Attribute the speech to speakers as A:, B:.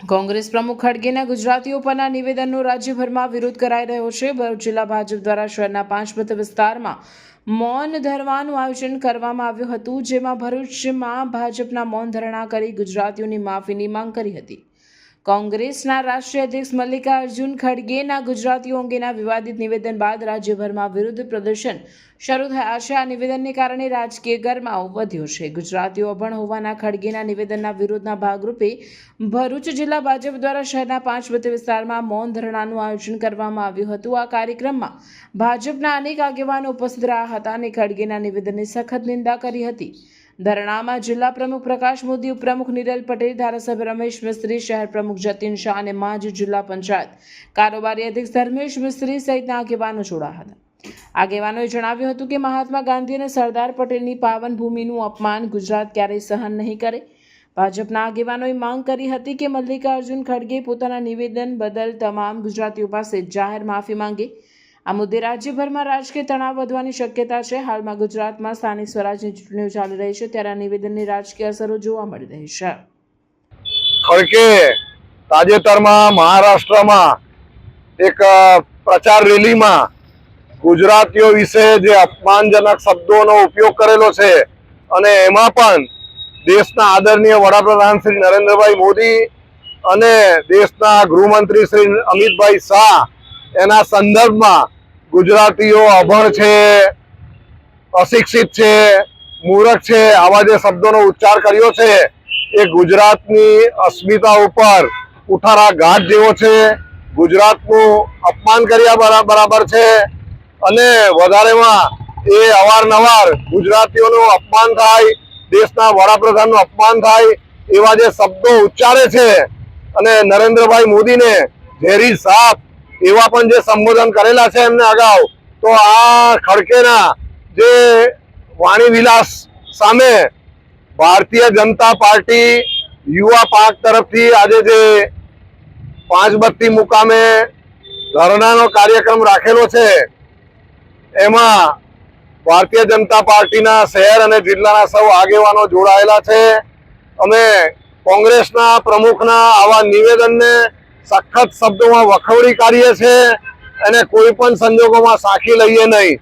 A: કોંગ્રેસ પ્રમુખ ખડગેના ગુજરાતીઓ પરના નિવેદનનો રાજ્યભરમાં વિરોધ કરાઈ રહ્યો છે। ભરૂચ જિલ્લા ભાજપ દ્વારા શહેરના 5 મત વિસ્તારમાં મૌન ધરણાનું આયોજન કરવામાં આવ્યું હતું, જેમાં ભરૂચમાં ભાજપના મૌન ધરણા કરી ગુજરાતીઓની માફીની માંગ કરી હતી। કોંગ્રેસના રાષ્ટ્રીય અધ્યક્ષ મલ્લિકાર્જુન ખડગેના ગુજરાતીઓ અંગેના વિવાદિત નિવેદન બાદ રાજ્યભરમાં વિરોધ પ્રદર્શન શરૂ થયા છે। આ નિવેદનને કારણે રાજકીય ગરમાવો વધ્યો છે। ગુજરાતીઓ અભણ હોવાના ખડગેના નિવેદનના વિરોધના ભાગરૂપે ભરૂચ જિલ્લા ભાજપ દ્વારા શહેરના 5 મત વિસ્તારમાં મૌન ધરણાનું આયોજન કરવામાં આવ્યું હતું। આ કાર્યક્રમમાં ભાજપના અનેક આગેવાનો ઉપસ્થિત રહ્યા હતા અને ખડગેના નિવેદનની સખત નિંદા કરી હતી। ધરણામાં જિલ્લા પ્રમુખ પ્રકાશ મોદી, ઉપપ્રમુખ નિરલ પટેલ, ધારાસભ્ય રમેશ મિસ્ત્રી, શહેર પ્રમુખ જતીન શાહ અને માંજ જિલ્લા પંચાયત કારોબારી અધ્યક્ષ ધર્મેશ મિસ્ત્રી સહિતના આગેવાનો જોડાયા હતા। આગેવાનોએ જણાવ્યું હતું કે મહાત્મા ગાંધી અને સરદાર પટેલની પાવન ભૂમિનું અપમાન ગુજરાત ક્યારેય સહન નહીં કરે। ભાજપના આગેવાનોએ માંગ કરી હતી કે મલ્લિકાર્જુન ખડગે પોતાના નિવેદન બદલ તમામ ગુજરાતીઓ પાસે જાહેર માફી માંગે। આ મુદ્દે રાજ્યભરમાં રાજકીય તણાવ વધવાની શક્યતા છે। હાલમાં ગુજરાતમાં સ્થાનિક સ્વરાજની ચૂંટણીઓ ચાલી રહી છે, ત્યારે આ નિવેદનની રાજકીય અસરો જોવા મળી રહી છે।
B: ખડકે તાજેતરમાં મહારાષ્ટ્રમાં એક પ્રચાર રેલીમાં ગુજરાતીઓ વિશે જે અપમાનજનક શબ્દોનો ઉપયોગ કરેલો છે અને એમાં પણ દેશના આદરણીય વડાપ્રધાન શ્રી નરેન્દ્રભાઈ મોદી અને દેશના ગૃહમંત્રી શ્રી અમિતભાઈ શાહ એના સંદર્ભમાં ગુજરાતીઓ અભણ છે, અશિક્ષિત છે, મૂર્ખ છે આવા જે શબ્દોનો ઉચ્ચાર કર્યો છે એ ગુજરાતની અસ્મિતા ઉપર ઉઠારા ઘાટ જેવો છે। ગુજરાતનું અપમાન કર્યા બરાબર છે અને વધારેમાં એ અવારનવાર ગુજરાતીઓનું અપમાન થાય, દેશના વડાપ્રધાનનું અપમાન થાય એવા જે શબ્દો ઉચ્ચારે છે અને નરેન્દ્રભાઈ મોદીને ઝેરી સાપ એવા પણ જે સંબોધન કરેલા છે એમને અગાઉ, તો આ ખડકેના જે વાણી વિલાસ સામે ભારતીય જનતા પાર્ટી યુવા પાંખ તરફથી આજે જે 5 બત્તી મુકામે ધરણાનો કાર્યક્રમ રાખેલો છે એમાં ભારતીય જનતા પાર્ટીના શહેર અને જિલ્લાના સૌ આગેવાનો જોડાયેલા છે। અમે કોંગ્રેસના પ્રમુખના આવા નિવેદનને સખત શબ્દોમાં વખોડી કાઢીએ છીએ અને કોઈ પણ સંજોગોમાં સાંખી લઈએ નહીં।